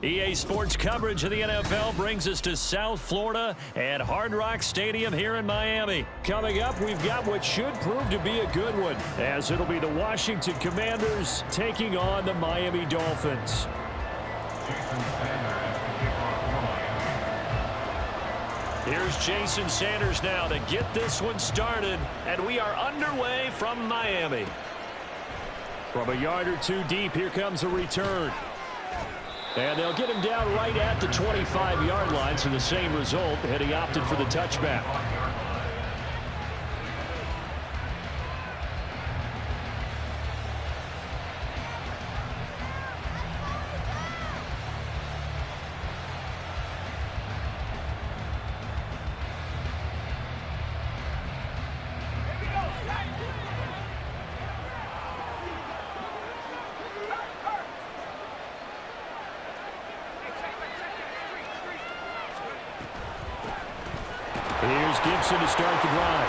EA Sports coverage of the NFL brings us to South Florida at Hard Rock Stadium here in Miami. Coming up, we've got what should prove to be a good one, as it'll be the Washington Commanders taking on the Miami Dolphins. Here's Jason Sanders now to get this one started, and we are underway from Miami. From a yard or two deep, here comes a return. And they'll get him down right at the 25-yard line, so the same result, had he opted for the touchback. Here's Gibson to start the drive.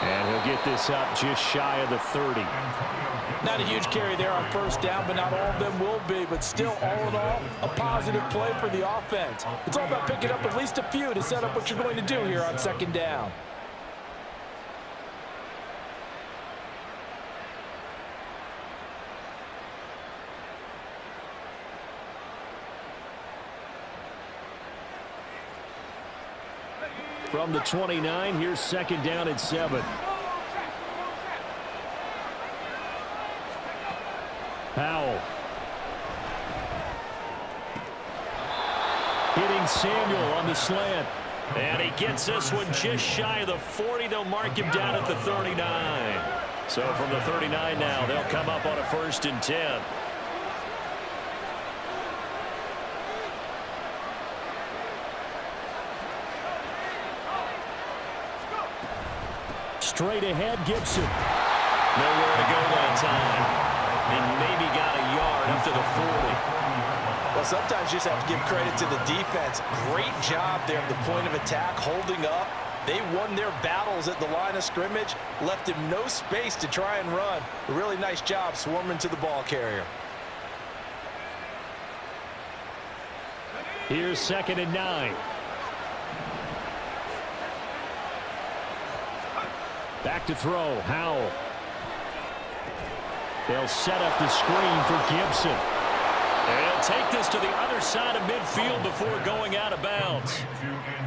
And he'll get this up just shy of the 30. Not a huge carry there on first down, but not all of them will be. But still, all in all, a positive play for the offense. It's all about picking up at least a few to set up what you're going to do here on second down. From the 29, here's second down at 7. Powell. Hitting Samuel on the slant. And he gets this one just shy of the 40. They'll mark him down at the 39. So from the 39 now, they'll come up on a 1st and 10. Straight ahead, Gibson. Nowhere to go that time. And maybe got a yard up to the 40. Well, sometimes you just have to give credit to the defense. Great job there at the point of attack, holding up. They won their battles at the line of scrimmage, left him no space to try and run. A really nice job swarming to the ball carrier. Here's 2nd and 9. Back to throw, Howell. They'll set up the screen for Gibson. And he'll take this to the other side of midfield before going out of bounds.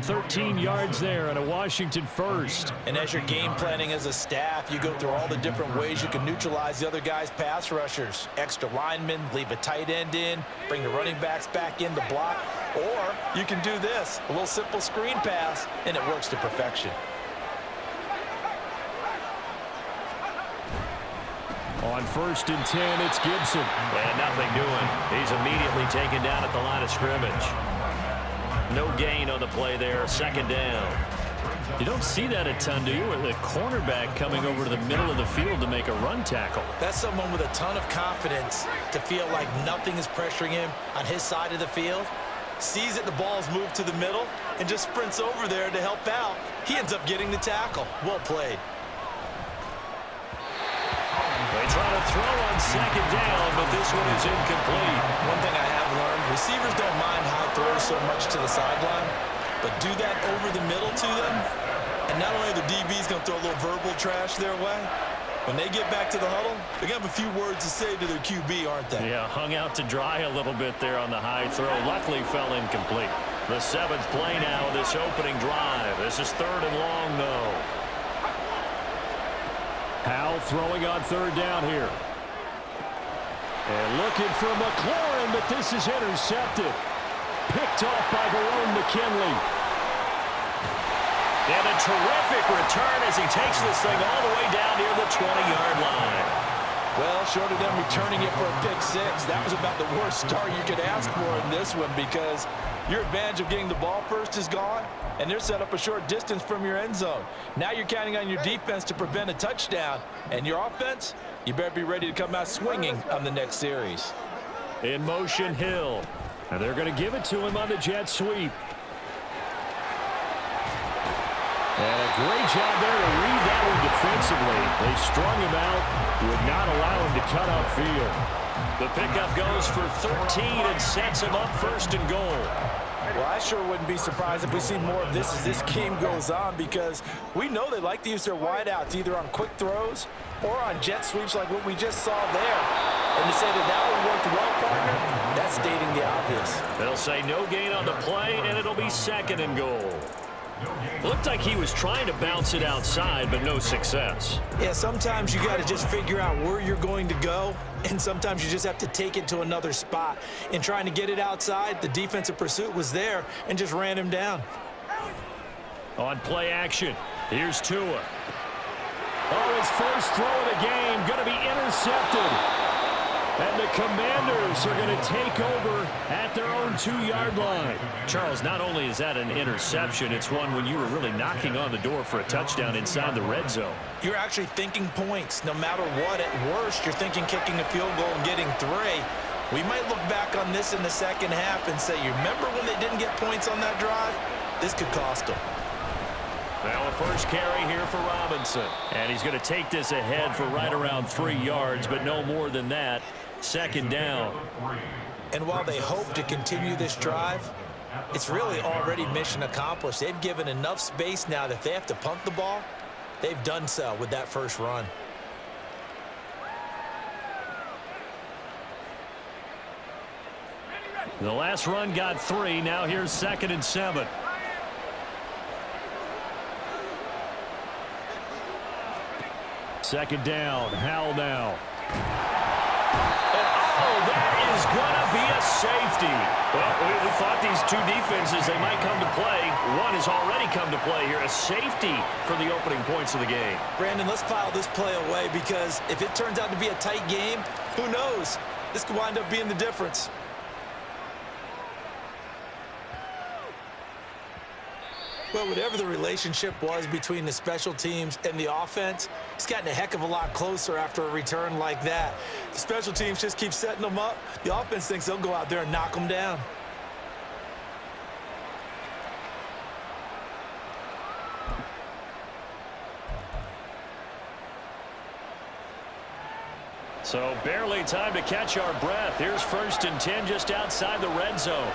13 yards there and a Washington first. And as you're game planning as a staff, you go through all the different ways you can neutralize the other guy's pass rushers. Extra linemen, leave a tight end in, bring the running backs back in to block. Or you can do this, a little simple screen pass, and it works to perfection. On 1st and 10, it's Gibson. And nothing doing. He's immediately taken down at the line of scrimmage. No gain on the play there. 2nd down. You don't see that a ton, do you? With a cornerback coming over to the middle of the field to make a run tackle. That's someone with a ton of confidence to feel like nothing is pressuring him on his side of the field. Sees that the ball's moved to the middle and just sprints over there to help out. He ends up getting the tackle. Well played. They try to throw on 2nd down, but this one is incomplete. One thing I have learned, receivers don't mind high throws so much to the sideline, but do that over the middle to them, and not only are the DBs going to throw a little verbal trash their way, when they get back to the huddle, they're going to have a few words to say to their QB, aren't they? Yeah, hung out to dry a little bit there on the high throw. Luckily fell incomplete. The 7th play now of this opening drive. This is 3rd and long, though. Powell throwing on 3rd down here. And looking for McLaurin, but this is intercepted. Picked off by Verone McKinley. And a terrific return as he takes this thing all the way down near the 20-yard line. Well, short of them returning it for a pick 6, that was about the worst start you could ask for in this one, because your advantage of getting the ball first is gone, and they're set up a short distance from your end zone. Now you're counting on your defense to prevent a touchdown, and your offense, you better be ready to come out swinging on the next series. In motion, Hill. And they're going to give it to him on the jet sweep. And a great job there to read that one defensively. They strung him out, would not allow him to cut upfield. The pickup goes for 13 and sets him up first and goal. Well, I sure wouldn't be surprised if we see more of this as this game goes on, because we know they like to use their wideouts either on quick throws or on jet sweeps like what we just saw there. And to say that one worked well, partner, that's stating the obvious. They'll say no gain on the play, and it'll be second and goal. Looked like he was trying to bounce it outside, but no success. Yeah, sometimes you got to just figure out where you're going to go, and sometimes you just have to take it to another spot. In trying to get it outside, the defensive pursuit was there and just ran him down. On play action, here's Tua. Oh, his first throw of the game going to be intercepted. And the Commanders are going to take over at their own 2-yard line. Charles, not only is that an interception, it's one when you were really knocking on the door for a touchdown inside the red zone. You're actually thinking points. No matter what, at worst, you're thinking kicking a field goal and getting 3. We might look back on this in the second half and say, you remember when they didn't get points on that drive? This could cost them. Now a first carry here for Robinson. And he's going to take this ahead for right around 3 yards, but no more than that. Second down. And while they hope to continue this drive, it's really already mission accomplished. They've given enough space now that if they have to punt the ball, they've done so with that first run. The last run got 3. Now here's 2nd and 7. Second down. Howell now. That is going to be a safety. Well, we thought these two defenses, they might come to play. One has already come to play here. A safety for the opening points of the game. Brandon, let's file this play away, because if it turns out to be a tight game, who knows? This could wind up being the difference. Well, whatever the relationship was between the special teams and the offense, it's gotten a heck of a lot closer after a return like that. The special teams just keep setting them up. The offense thinks they'll go out there and knock them down. So barely time to catch our breath. Here's 1st and 10 just outside the red zone.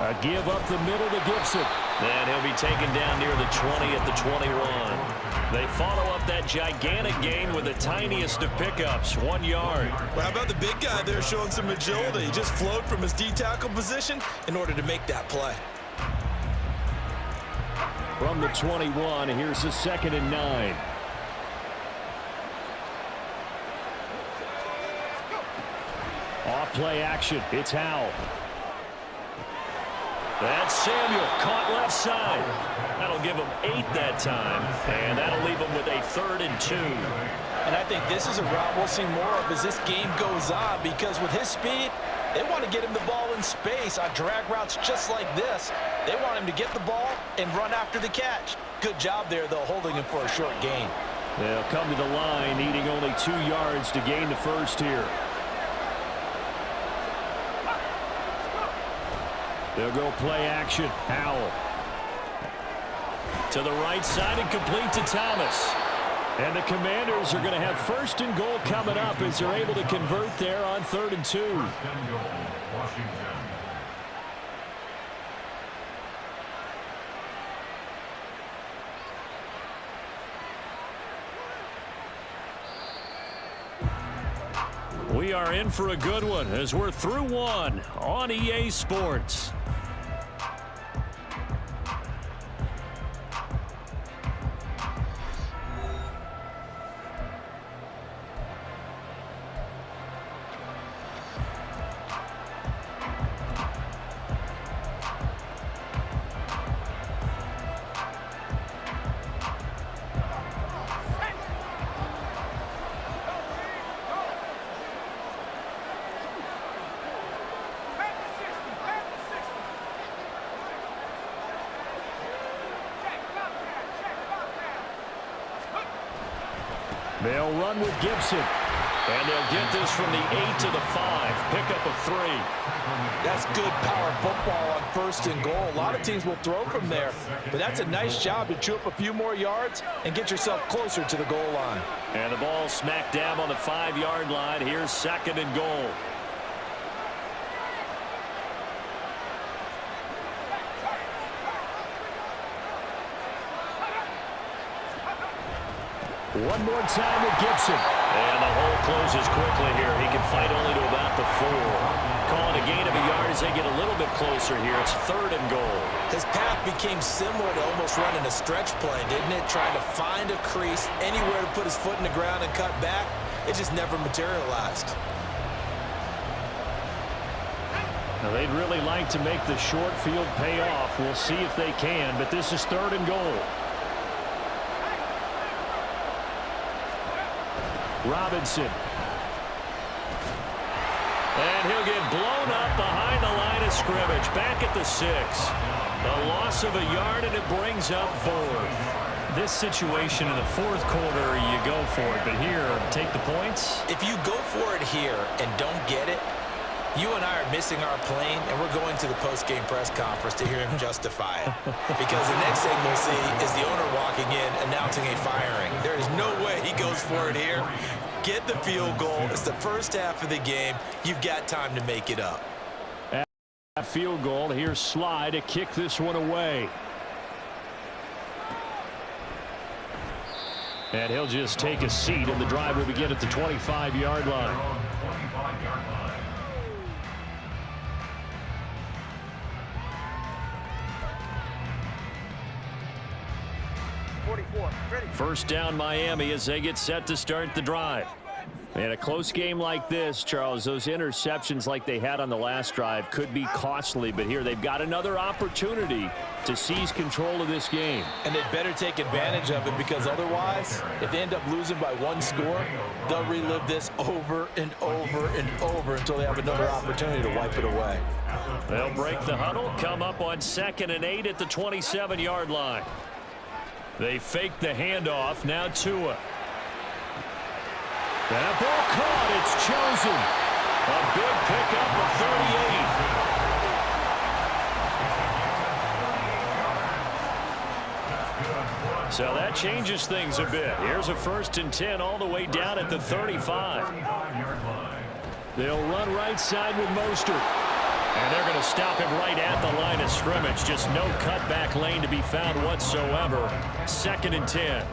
A give up the middle to Gibson. And he'll be taken down near the 20 at the 21. They follow up that gigantic gain with the tiniest of pickups, 1 yard. Well, how about the big guy there showing some agility? He just flowed from his D-tackle position in order to make that play. From the 21, here's the 2nd and 9. Off play action, it's Howell. That's Samuel, caught left side. That'll give him 8 that time, and that'll leave him with a 3rd and 2. And I think this is a route we'll see more of as this game goes on, because with his speed, they want to get him the ball in space on drag routes just like this. They want him to get the ball and run after the catch. Good job there, though, holding him for a short gain. They'll come to the line, needing only 2 yards to gain the first here. They'll go play action. Howell. To the right side and complete to Thomas. And the Commanders are going to have 1st and goal coming up as they're able to convert there on 3rd and 2. We are in for a good one as we're through one on EA Sports. They'll run with Gibson. And they'll get this from the 8 to the 5. Pickup of 3. That's good power football on 1st and goal. A lot of teams will throw from there, but that's a nice job to chew up a few more yards and get yourself closer to the goal line. And the ball smack dab on the 5-yard line. Here's 2nd and goal. One more time with Gibson. And the hole closes quickly here. He can fight only to about the 4. Calling a gain of a yard as they get a little bit closer here. It's 3rd and goal. His path became similar to almost running a stretch play, didn't it? Trying to find a crease, anywhere to put his foot in the ground and cut back. It just never materialized. Now, they'd really like to make the short field pay off. We'll see if they can, but this is 3rd and goal. Robinson. And he'll get blown up behind the line of scrimmage. Back at the 6. A loss of a yard, and it brings up 4th. This situation in the 4th quarter, you go for it. But here, take the points. If you go for it here and don't get it, you and I are missing our plane, and we're going to the post-game press conference to hear him justify it. Because the next thing we'll see is the owner walking in, announcing a firing. There is no way he goes for it here. Get the field goal. It's the first half of the game. You've got time to make it up. At field goal, here's Sly to kick this one away. And he'll just take a seat, and the drive will begin at the 25-yard line. First down Miami as they get set to start the drive. In a close game like this, Charles, those interceptions like they had on the last drive could be costly, but here they've got another opportunity to seize control of this game. And they better take advantage of it, because otherwise, if they end up losing by 1 score, they'll relive this over and over and over until they have another opportunity to wipe it away. They'll break the huddle, come up on 2nd and 8 at the 27-yard line. They fake the handoff. Now Tua. That ball caught. It's chosen. A big pickup of 38. So that changes things a bit. Here's a 1st and 10 all the way down at the 35. They'll run right side with Mostert. And they're going to stop him right at the line of scrimmage. Just no cutback lane to be found whatsoever. 2nd and 10.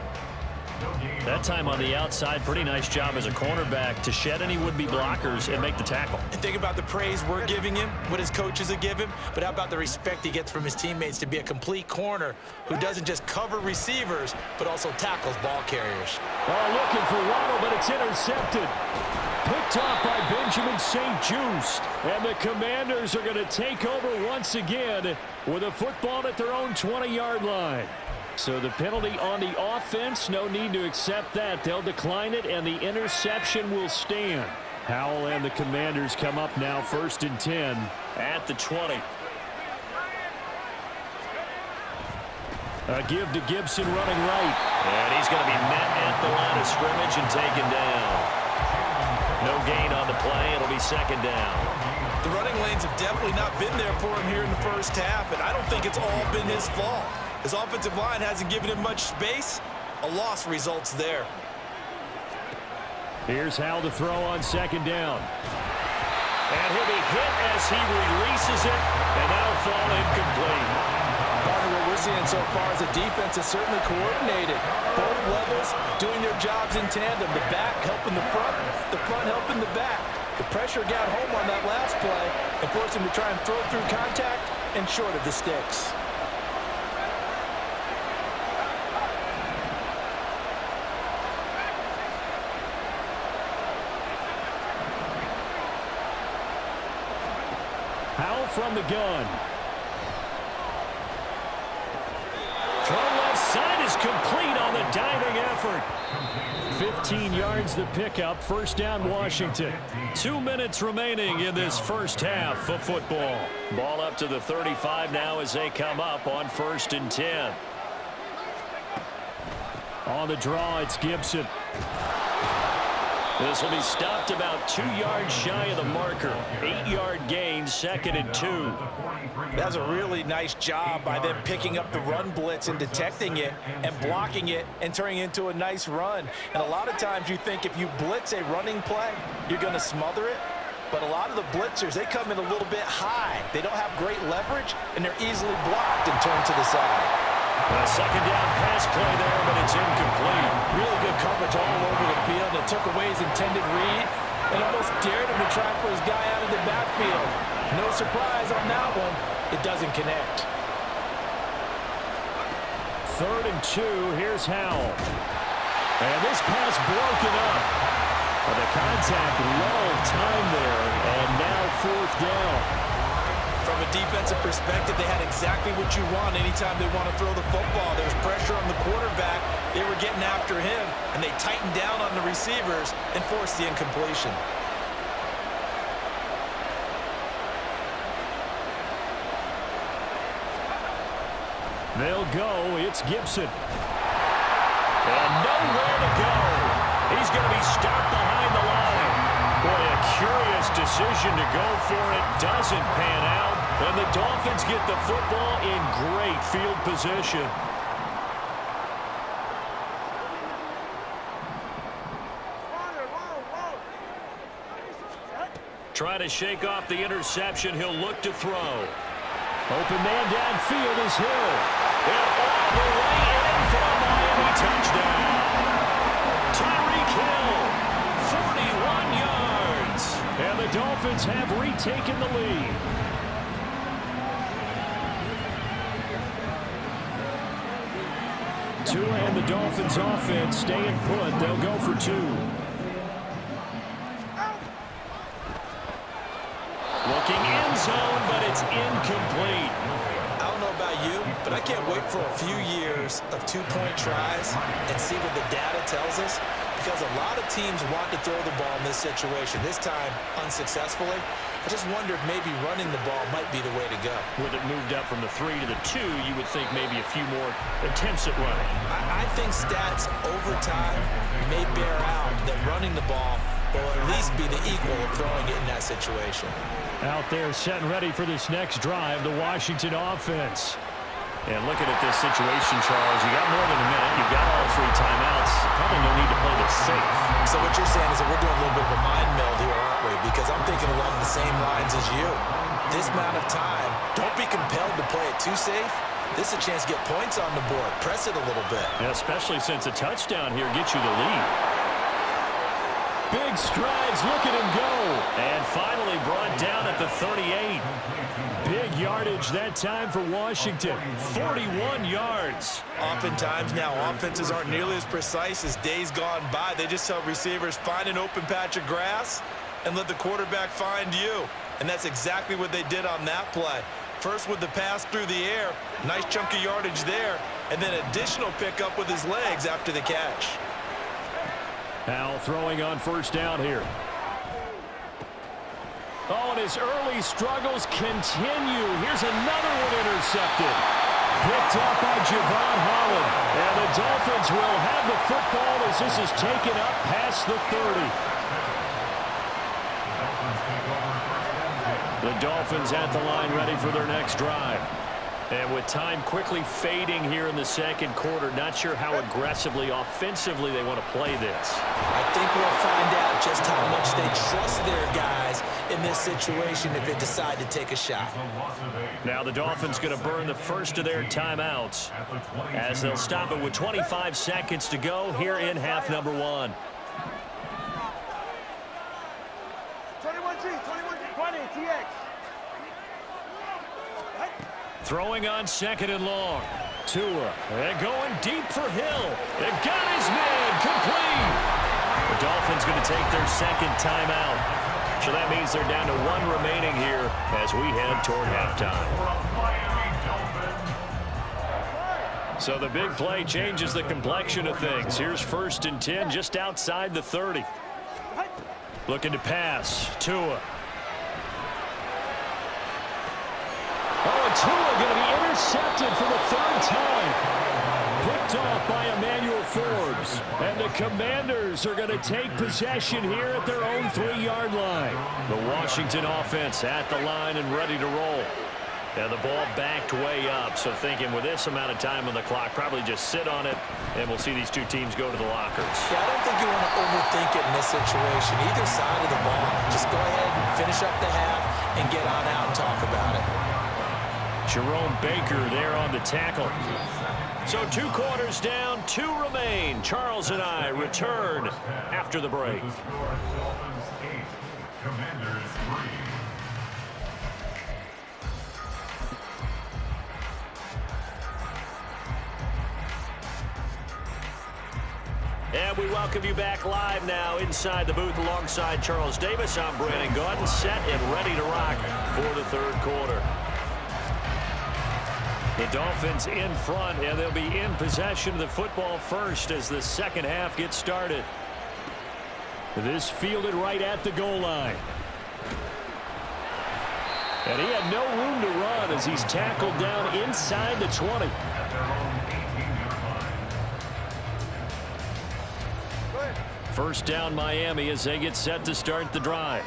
That time on the outside, pretty nice job as a cornerback to shed any would-be blockers and make the tackle. And think about the praise we're giving him, what his coaches have given him, but how about the respect he gets from his teammates to be a complete corner who doesn't just cover receivers, but also tackles ball carriers. Oh, looking for Waddle, but it's intercepted. Picked off by Benjamin St-Juste. And the Commanders are going to take over once again with a football at their own 20-yard line. So the penalty on the offense, no need to accept that. They'll decline it, and the interception will stand. Howell and the Commanders come up now 1st and 10 at the 20. A give to Gibson running right. And he's going to be met at the line of scrimmage and taken down. No gain on the play. It'll be 2nd down. The running lanes have definitely not been there for him here in the first half, and I don't think it's all been his fault. His offensive line hasn't given him much space. A loss results there. Here's Howell to throw on 2nd down. And he'll be hit as he releases it, and that'll fall incomplete. Partner, what we're seeing so far is the defense is certainly coordinated. Both levels doing their jobs in tandem. The back helping the front helping the back. The pressure got home on that last play and forced him to try and throw through contact and short of the sticks. Howell from the gun. Throw left side is complete on the diving effort. 15 yards the pickup. 1st down Washington. 2 minutes remaining in this first half of football. Ball up to the 35 now as they come up on 1st and 10. On the draw, it's Gibson. This will be stopped about 2 yards shy of the marker. 8-yard gain, 2nd and 2. That's a really nice job by them picking up the run blitz and detecting it and blocking it and turning it into a nice run. And a lot of times you think if you blitz a running play, you're going to smother it. But a lot of the blitzers, they come in a little bit high. They don't have great leverage, and they're easily blocked and turned to the side. A 2nd down pass play there, but it's incomplete. Really good coverage all over the field. It took away his intended read and almost dared him to try for his guy out of the backfield. No surprise on that one. It doesn't connect. 3rd and 2. Here's Howell. And this pass broken up. But the contact lulled time there, and now 4th down. From a defensive perspective, they had exactly what you want anytime they want to throw the football. There's pressure on the quarterback. They were getting after him, and they tightened down on the receivers and forced the incompletion. They'll go. It's Gibson. And nowhere to go. He's going to be stopped behind the line. Boy, a curious decision to go for it. Doesn't pan out. And the Dolphins get the football in great field position. Trying to shake off the interception. He'll look to throw. Open man downfield is Hill. And all the way in for a Miami touchdown. Tyreek Hill, 41 yards. And the Dolphins have retaken the lead. Tua and the Dolphins offense staying put. They'll go for 2. Looking end zone, but it's incomplete. I don't know about you, but I can't wait for a few years of 2-point tries and see what the data tells us, because a lot of teams want to throw the ball in this situation, this time unsuccessfully. I just wonder if maybe running the ball might be the way to go. With it moved up from the 3 to the 2, you would think maybe a few more attempts at running. I think stats over time may bear out that running the ball will at least be the equal of throwing it in that situation. Out there set and ready for this next drive, the Washington offense. And looking at this situation, Charles, you got more than a minute. You've got all 3 timeouts. Probably no need to play this safe. So what you're saying is that we're doing a little bit of a mind meld here, aren't we? Because I'm thinking along the same lines as you. This amount of time, don't be compelled to play it too safe. This is a chance to get points on the board. Press it a little bit. Yeah, especially since a touchdown here gets you the lead. Big strides, look at him go. And finally brought down at the 38. Big yardage that time for Washington. 41 yards. Oftentimes now, offenses aren't nearly as precise as days gone by. They just tell receivers, find an open patch of grass and let the quarterback find you. And that's exactly what they did on that play. First with the pass through the air, nice chunk of yardage there, and then additional pickup with his legs after the catch. Howell throwing on 1st down here. Oh, and his early struggles continue. Here's another one intercepted. Picked up by Javon Holland. And the Dolphins will have the football as this is taken up past the 30. The Dolphins at the line ready for their next drive. And with time quickly fading here in the 2nd quarter, not sure how aggressively, offensively they want to play this. I think we'll find out just how much they trust their guys in this situation if they decide to take a shot. Now the Dolphins going to burn the first of their timeouts as they'll stop it with 25 seconds to go here in half number 1. 21G, 20, TX. Throwing on 2nd and long. Tua, and going deep for Hill. They've got his man, complete. The Dolphins going to take their 2nd timeout. So that means they're down to 1 remaining here as we head toward halftime. So the big play changes the complexion of things. Here's 1st and 10 just outside the 30. Looking to pass. Tua. Oh, and Tua going to be intercepted for the 3rd time. Picked off by Emmanuel Forbes. And the Commanders are going to take possession here at their own 3-yard line. The Washington offense at the line and ready to roll. And the ball backed way up, so thinking with this amount of time on the clock, probably just sit on it, and we'll see these two teams go to the lockers. Yeah, I don't think you want to overthink it in this situation. Either side of the ball, just go ahead and finish up the half and get on out and talk about it. Jerome Baker there on the tackle. So 2 quarters down, 2 remain. Charles and I return after the break. And we welcome you back live now inside the booth alongside Charles Davis. I'm Brandon Gaudin, set and ready to rock for the 3rd quarter. The Dolphins in front, and they'll be in possession of the football first as the 2nd half gets started. This fielded right at the goal line. And he had no room to run as he's tackled down inside the 20. First down Miami as they get set to start the drive.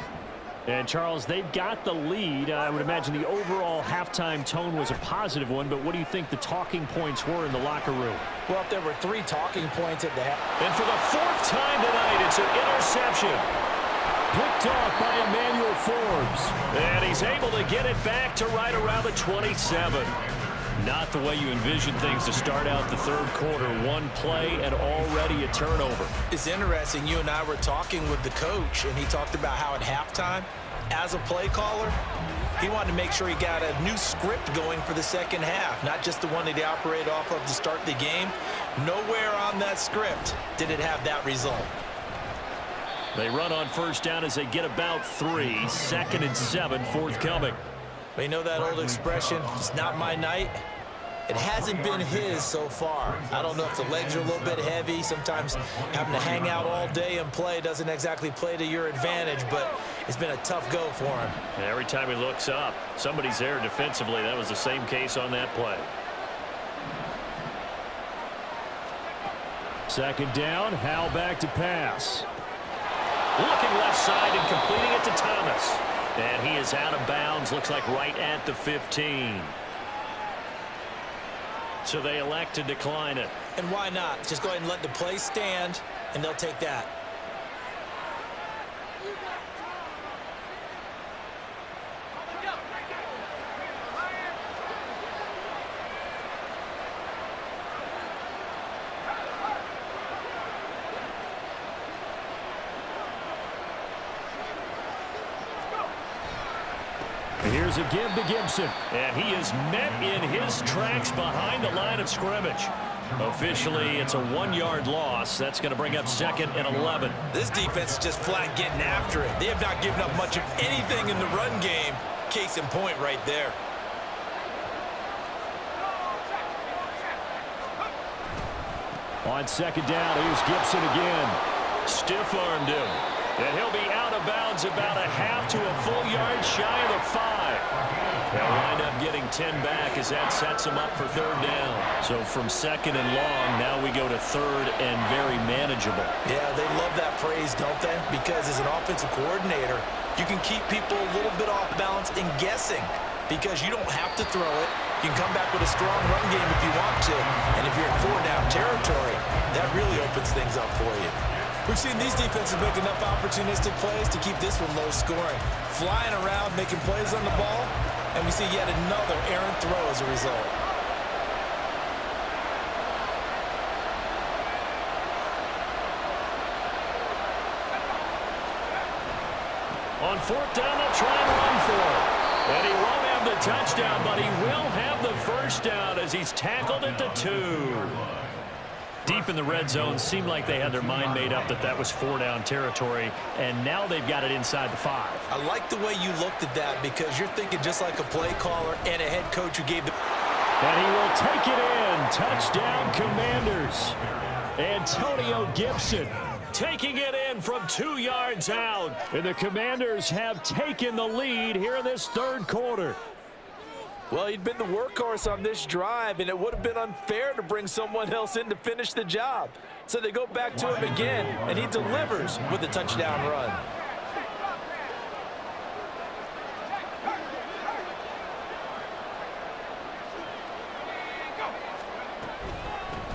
And Charles, they've got the lead. I would imagine the overall halftime tone was a positive one, but what do you think the talking points were in the locker room? Well, if there were 3 talking points at the half. And for the 4th time tonight, it's an interception. Picked off by Emmanuel Forbes. And he's able to get it back to right around the 27. Not the way you envision things to start out the 3rd quarter. 1 play and already a turnover. It's interesting. You and I were talking with the coach, and he talked about how at halftime, as a play caller, he wanted to make sure he got a new script going for the 2nd half, not just the one that he operated off of to start the game. Nowhere on that script did it have that result. They run on first down as they get about 3. 2nd and 7 forthcoming. But you know that old expression, it's not my night? It hasn't been his so far. I don't know if the legs are a little bit heavy. Sometimes having to hang out all day and play doesn't exactly play to your advantage, but it's been a tough go for him. And every time he looks up, somebody's there defensively. That was the same case on that play. 2nd down, Howell back to pass. Looking left side and completing it to Thomas. And he is out of bounds, looks like right at the 15. So they elect to decline it. And why not? Just go ahead and let the play stand, and they'll take that. Here's a give to Gibson. And he is met in his tracks behind the line of scrimmage. Officially, it's a 1-yard loss. That's going to bring up 2nd and 11. This defense is just flat getting after it. They have not given up much of anything in the run game. Case in point right there. On 2nd down, here's Gibson again. Stiff-armed him. And he'll be out of bounds about a half to a full yard shy of the 5. They'll wind up getting 10 back as that sets them up for 3rd down. So from 2nd and long, now we go to 3rd and very manageable. Yeah, they love that phrase, don't they? Because as an offensive coordinator, you can keep people a little bit off balance and guessing because you don't have to throw it. You can come back with a strong run game if you want to. And if you're in 4-down territory, that really opens things up for you. We've seen these defenses make enough opportunistic plays to keep this one low scoring. Flying around, making plays on the ball, and we see yet another errant throw as a result. On 4th down, they'll try and run for it. And he won't have the touchdown, but he will have the 1st down as he's tackled at the 2. Deep in the red zone, seemed like they had their mind made up that that was 4-down territory, and now they've got it inside the 5. I like the way you looked at that because you're thinking just like a play caller and a head coach who gave the... And he will take it in. Touchdown, Commanders. Antonio Gibson taking it in from 2 yards out. And the Commanders have taken the lead here in this 3rd quarter. Well, he'd been the workhorse on this drive, and it would have been unfair to bring someone else in to finish the job. So they go back to him again, and he delivers with a touchdown run.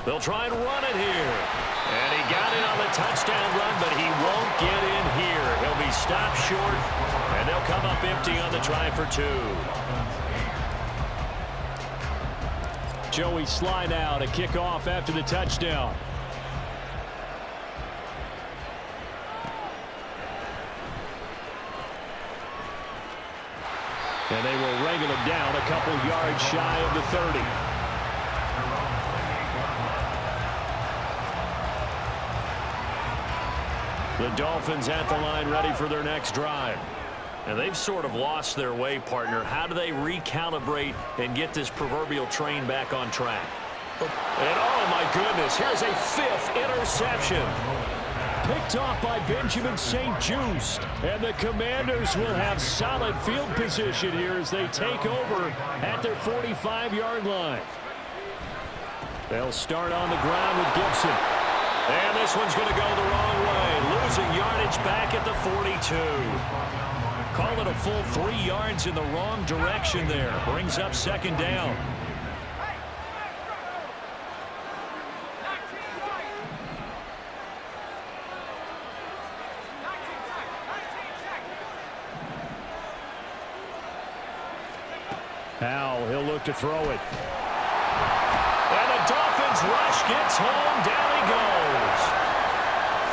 They'll try and run it here. And he got it on the touchdown run, but he won't get in here. He'll be stopped short, and they'll come up empty on the try for 2. Joey Sly now to kick off after the touchdown. And they will wrangle him down a couple yards shy of the 30. The Dolphins at the line ready for their next drive. And they've sort of lost their way, partner. How do they recalibrate and get this proverbial train back on track? And oh my goodness, here's a 5th interception. Picked off by Benjamin St-Juste. And the Commanders will have solid field position here as they take over at their 45-yard line. They'll start on the ground with Gibson. And this one's going to go the wrong way. Losing yardage back at the 42. Call it a full 3 yards in the wrong direction there. Brings up 2nd down. Now he'll look to throw it. And the Dolphins rush gets home. Down he goes.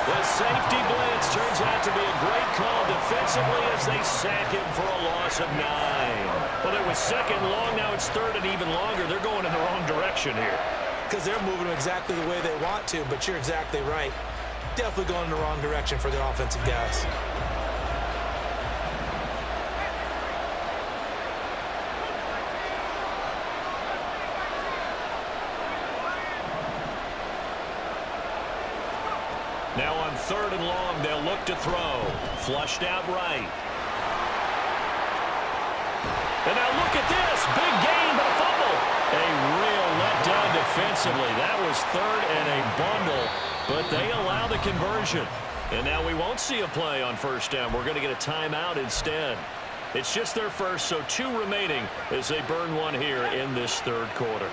The safety blitz turns out to be a great call defensively as they sack him for a loss of 9. Well, it was 2nd long. Now it's 3rd and even longer. They're going in the wrong direction here. Because they're moving exactly the way they want to, but you're exactly right. Definitely going in the wrong direction for the offensive guys. Now on 3rd and long, they'll look to throw. Flushed out right. And now look at this. Big gain, but a fumble. A real letdown defensively. That was 3rd and a bundle, but they allow the conversion. And now we won't see a play on 1st down. We're going to get a timeout instead. It's just their first, so 2 remaining as they burn one here in this 3rd quarter.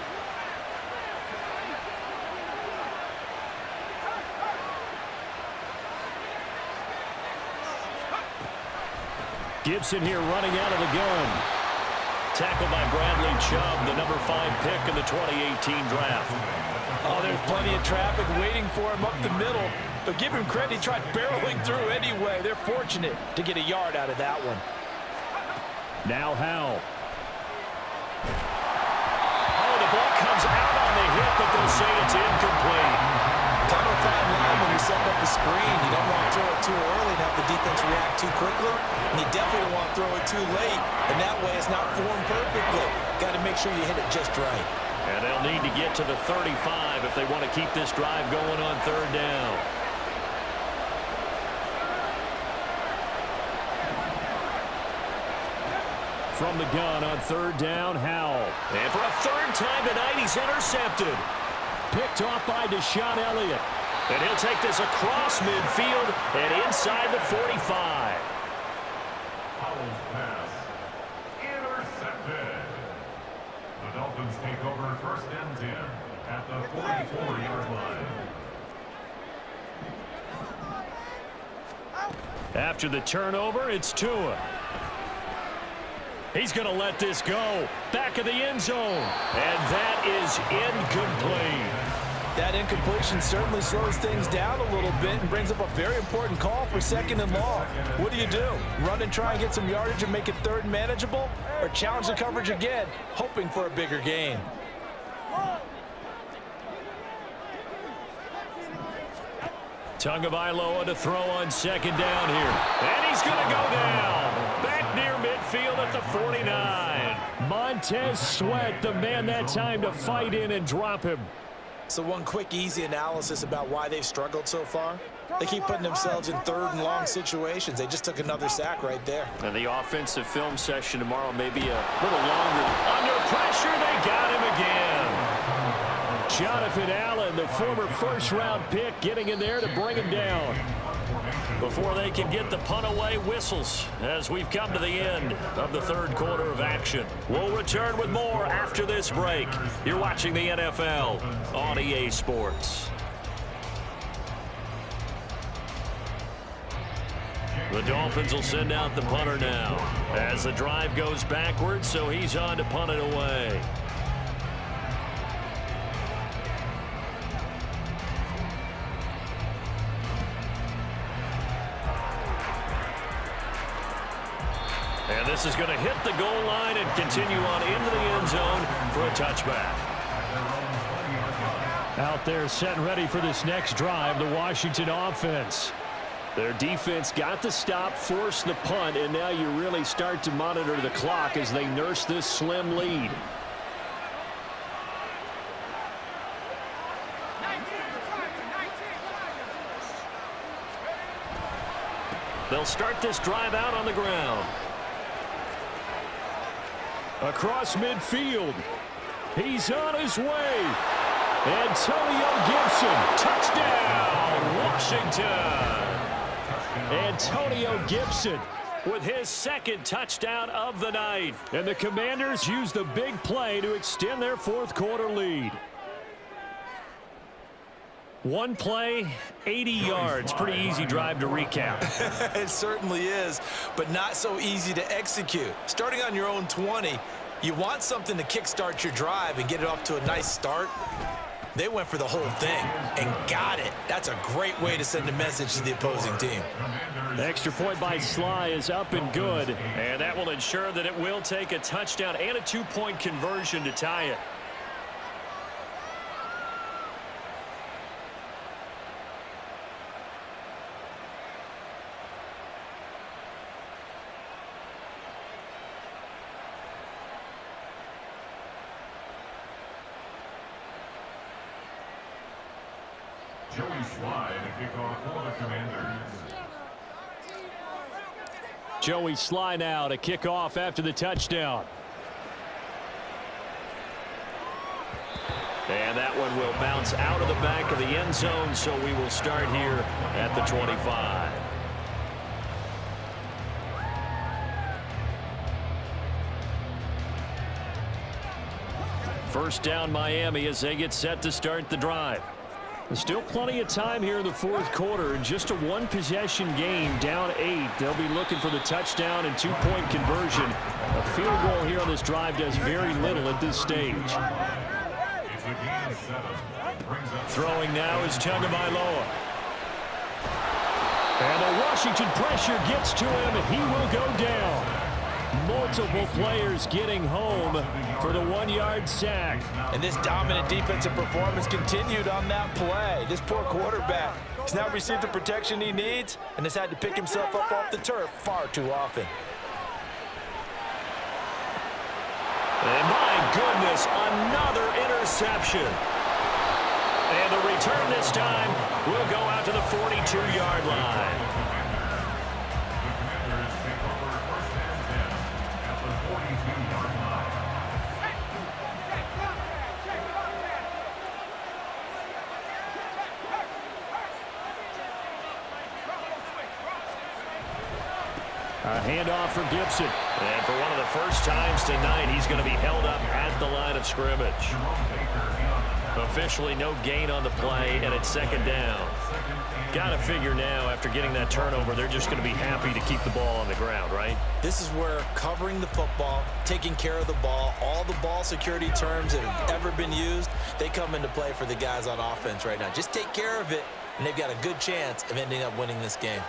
Gibson here running out of the gun. Tackled by Bradley Chubb, the number 5 pick in the 2018 draft. Oh, there's plenty of traffic waiting for him up the middle. But give him credit, he tried barreling through anyway. They're fortunate to get a yard out of that one. Now Howell. Oh, the ball comes out on the hit, but they'll say it's incomplete. Kind of a fine line when you're setting up a screen. You don't want to throw it too early and have the defense react too quickly. And you definitely don't want to throw it too late. And that way it's not formed perfectly. Got to make sure you hit it just right. And they'll need to get to the 35 if they want to keep this drive going on 3rd down. From the gun on 3rd down, Howell. And for a 3rd time tonight, he's intercepted. Picked off by Deshaun Elliott. And he'll take this across midfield and inside the 45. Howell's pass intercepted. The Dolphins take over 1st and 10 at the 44-yard line. After the turnover, it's Tua. He's going to let this go. Back of the end zone. And that is incomplete. That incompletion certainly slows things down a little bit and brings up a very important call for 2nd and long. What do? Run and try and get some yardage and make it 3rd manageable? Or challenge the coverage again, hoping for a bigger gain? Tagovailoa to throw on 2nd down here. And he's going to go down. Back near midfield at the 49. Montez Sweat, the man that time to fight in and drop him. So one quick, easy analysis about why they've struggled so far. They keep putting themselves in third and long situations. They just took another sack right there. And the offensive film session tomorrow may be a little longer. Under pressure, they got him again. Jonathan Allen, the former first-round pick, getting in there to bring him down. Before they can get the punt away, whistles as we've come to the end of the third quarter of action. We'll return with more after this break. You're watching the NFL on EA Sports. The Dolphins will send out the punter now as the drive goes backwards, so he's on to punt it away. And this is going to hit the goal line and continue on into the end zone for a touchback. Out there set and ready for this next drive, the Washington offense. Their defense got the stop, forced the punt, and now you really start to monitor the clock as they nurse this slim lead. They'll start this drive out on the ground. Across midfield. He's on his way. Antonio Gibson. Touchdown, Washington. Antonio Gibson with his second touchdown of the night. And the Commanders use the big play to extend their fourth quarter lead. One play, 80 yards. Pretty easy drive to recap. It certainly is, but not so easy to execute. Starting on your own 20, you want something to kickstart your drive and get it off to a nice start. They went for the whole thing and got it. That's a great way to send a message to the opposing team. The extra point by Sly is up and good, and that will ensure that it will take a touchdown and a two-point conversion to tie it. Joey Sly to kick off for the Commanders. Joey Sly now to kick off after the touchdown. And that one will bounce out of the back of the end zone, so we will start here at the 25. First down Miami as they get set to start the drive. There's still plenty of time here in the fourth quarter. Just a one-possession game, down 8. They'll be looking for the touchdown and two-point conversion. A field goal here on this drive does very little at this stage. Throwing now is Tagovailoa. And the Washington pressure gets to him, and he will go down. Multiple players getting home for the 1-yard sack. And this dominant defensive performance continued on that play. This poor quarterback has now received the protection he needs and has had to pick himself up off the turf far too often. And my goodness, another interception. And the return this time will go out to the 42-yard line. A handoff for Gibson. And for one of the first times tonight, he's going to be held up at the line of scrimmage. Officially no gain on the play, and it's second down. Got to figure now, after getting that turnover, they're just going to be happy to keep the ball on the ground, right? This is where covering the football, taking care of the ball, all the ball security terms that have ever been used, they come into play for the guys on offense right now. Just take care of it, and they've got a good chance of ending up winning this game.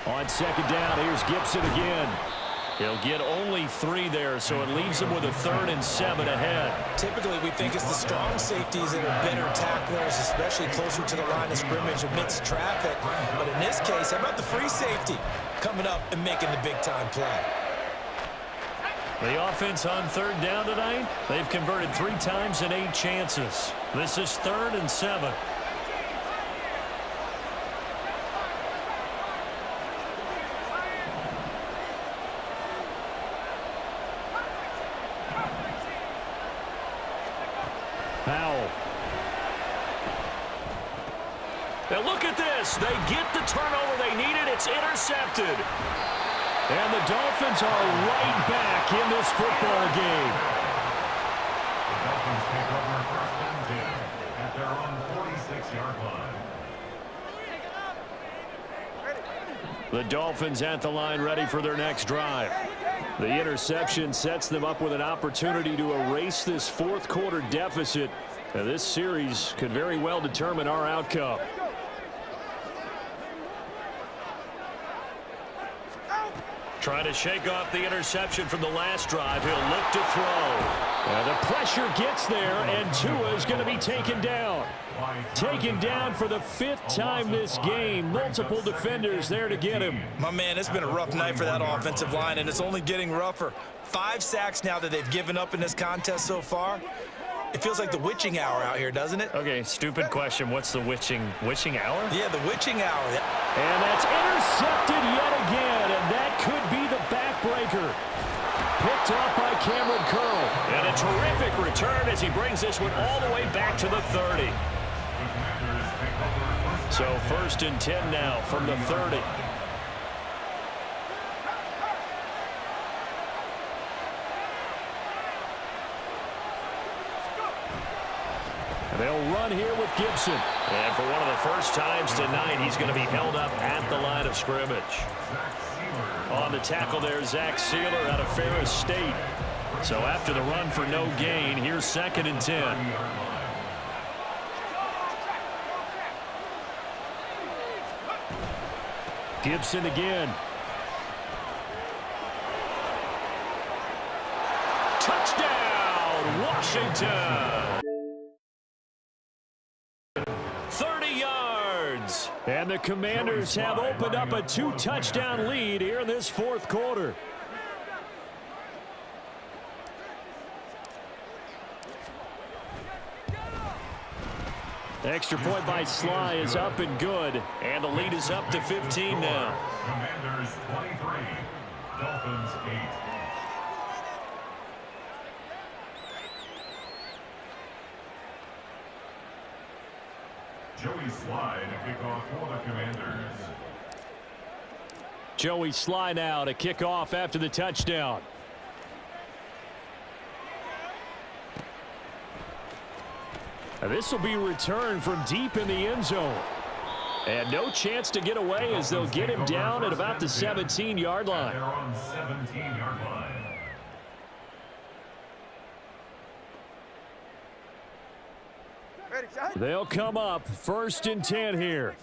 On second down, here's Gibson again. He'll get only 3 there, so it leaves him with a 3rd and 7 ahead. Typically, we think it's the strong safeties that are better tacklers, especially closer to the line of scrimmage amidst traffic. But in this case, how about the free safety coming up and making the big-time play? The offense on third down tonight, they've converted 3 times in 8 chances. This is 3rd and 7. Powell. Now look at this. They get the turnover they needed. It's intercepted. And the Dolphins are right back in this football game. The Dolphins take over 1st and 10 at their own 46-yard line. The Dolphins at the line ready for their next drive. The interception sets them up with an opportunity to erase this 4th quarter deficit. Now, this series could very well determine our outcome. Trying to shake off the interception from the last drive. He'll look to throw. And the pressure gets there, and Tua is going to be taken down. Taken down for the 5th time this game. Multiple defenders there to get him. My man, it's been a rough night for that offensive line, and it's only getting rougher. 5 sacks now that they've given up in this contest so far. It feels like the witching hour out here, doesn't it? Okay, stupid question. What's the witching hour? Yeah, the witching hour. And that's intercepted yet again, and that could be the backbreaker. Picked off by Cameron Curl. And a terrific return as he brings this one all the way back to the 30. So 1st and 10 now from the 30. They'll run here with Gibson. And for one of the first times tonight, he's going to be held up at the line of scrimmage. On the tackle there, Zach Sealer out of Ferris State. So after the run for no gain, here's 2nd and 10. Gibson again. Touchdown, Washington. 30 yards. And the Commanders have opened up a 2-touchdown lead here in this 4th quarter. Extra point by Sly is up and good. And the lead is up to 15 now. Commanders 23, Dolphins 8. Joey Sly to kick off for the Commanders. Joey Sly now to kick off after the touchdown. This will be returned from deep in the end zone. And no chance to get away as they'll get him down at about the 17-yard line. They're on 17-yard line. They'll come up 1st and 10 here.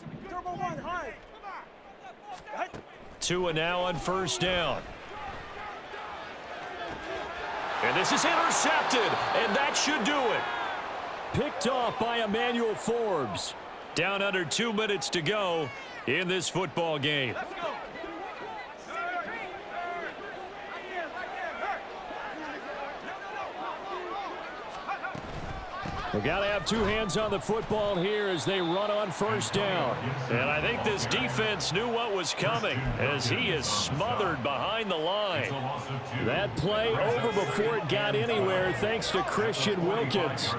Tua now on 1st down. And this is intercepted, and that should do it. Picked off by Emmanuel Forbes. Down under 2 minutes to go in this football game. We've got to have 2 hands on the football here as they run on 1st down. And I think this defense knew what was coming as he is smothered behind the line. That play over before it got anywhere thanks to Christian Wilkins.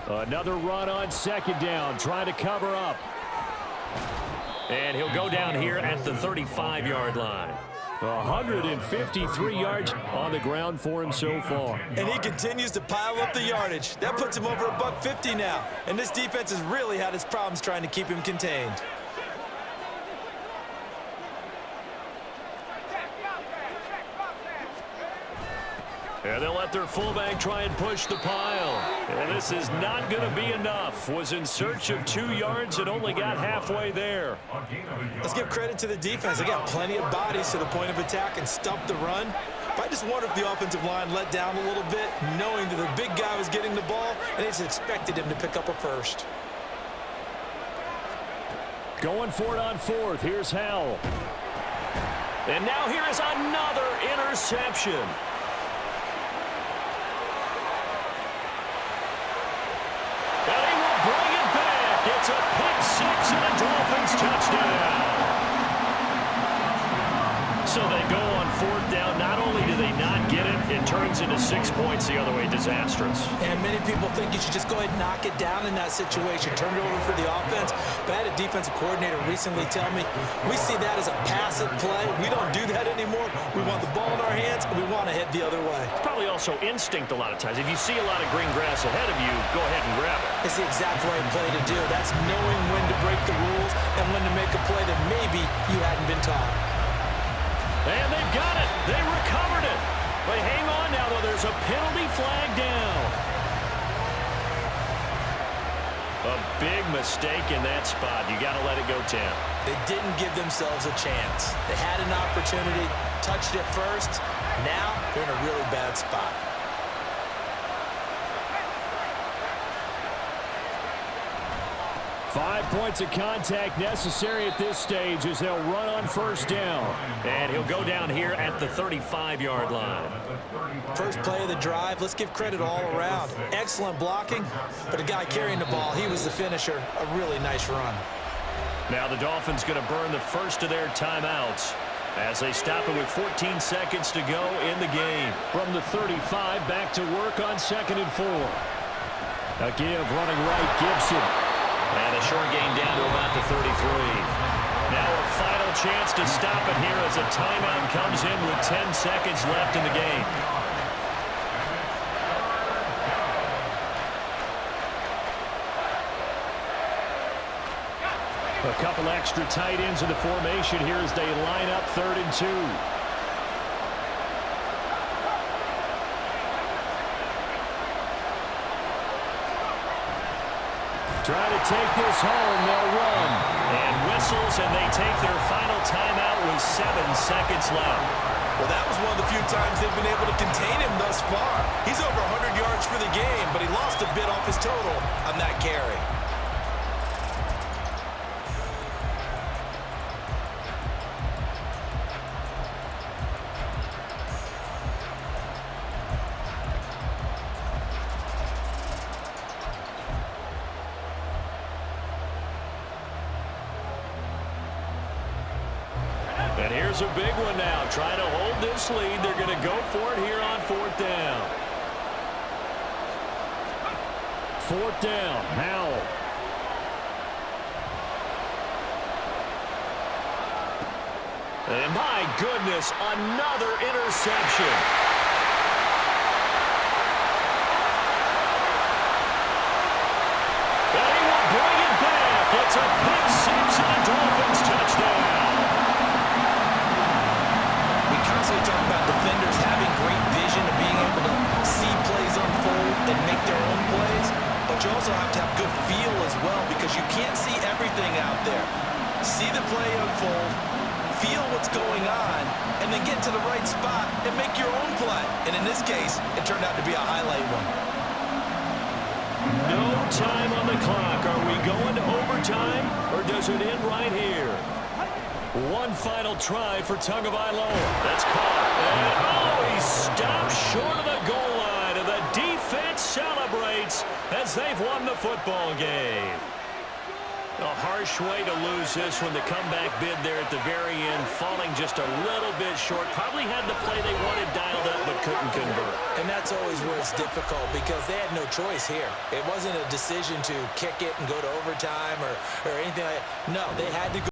Another run on 2nd down, trying to cover up. And he'll go down here at the 35-yard line. 153 yards on the ground for him so far. And he continues to pile up the yardage. That puts him over $150 now. And this defense has really had its problems trying to keep him contained. And they'll let their fullback try and push the pile. And this is not going to be enough. Was in search of 2 yards and only got halfway there. Let's give credit to the defense. They got plenty of bodies to the point of attack and stumped the run. But I just wonder if the offensive line let down a little bit, knowing that the big guy was getting the ball, and they just expected him to pick up a first. Going for it on fourth. Here's Howell. And now here is another interception. And he will bring it back. It's a pick six and a Dolphins touchdown. So they go on fourth down. Not only do they not get it, it turns into 6 points the other way. Disastrous. And many people think you should just go ahead and knock it down in that situation. Turn it over for the offense. But I had a defensive coordinator recently tell me, we see that as a passive play. We don't do that anymore. We want the ball in our hands, and we want to head the other way. It's probably also instinct a lot of times. If you see a lot of green grass ahead of you, go ahead and grab it. It's the exact right play to do. That's knowing when to break the rules and when to make a play that maybe you hadn't been taught. And they've got it. They recovered it. But hang on now, though. There's a penalty flag down. A big mistake in that spot. You got to let it go, Tim. They didn't give themselves a chance. They had an opportunity, touched it first. Now they're in a really bad spot. Five points of contact necessary at this stage as they'll run on first down. And he'll go down here at the 35-yard line. First play of the drive, let's give credit all around. Excellent blocking, but the guy carrying the ball, he was the finisher. A really nice run. Now the Dolphins going to burn the first of their timeouts as they stop it with 14 seconds to go in the game. From the 35, back to work on 2nd and 4. A give running right, Gibson. And a short gain down to about the 33. Now a final chance to stop it here as a timeout comes in with 10 seconds left in the game. A couple extra tight ends in the formation here as they line up 3rd and 2. Trying to take this home, they'll run. And whistles, and they take their final timeout with 7 seconds left. Well, that was one of the few times they've been able to contain him thus far. He's over 100 yards for the game, but he lost a bit off his total on that carry. And here's a big one now. Trying to hold this lead. They're going to go for it here on 4th down. 4th down. Howell. And my goodness, another interception. And he will bring it back. It's a pick six and a Dolphins touchdown. We talk about defenders having great vision and being able to see plays unfold and make their own plays, but you also have to have good feel as well because you can't see everything out there. See the play unfold, feel what's going on, and then get to the right spot and make your own play. And in this case, it turned out to be a highlight one. No time on the clock. Are we going to overtime, or does it end right here? One final try for Tagovailoa. That's caught. And, oh, he stopped short of the goal line, and the defense celebrates as they've won the football game. A harsh way to lose this one. The comeback bid there at the very end, falling just a little bit short. Probably had the play they wanted dialed up, but couldn't convert. And that's always where it's difficult because they had no choice here. It wasn't a decision to kick it and go to overtime or anything like that. No, they had to go.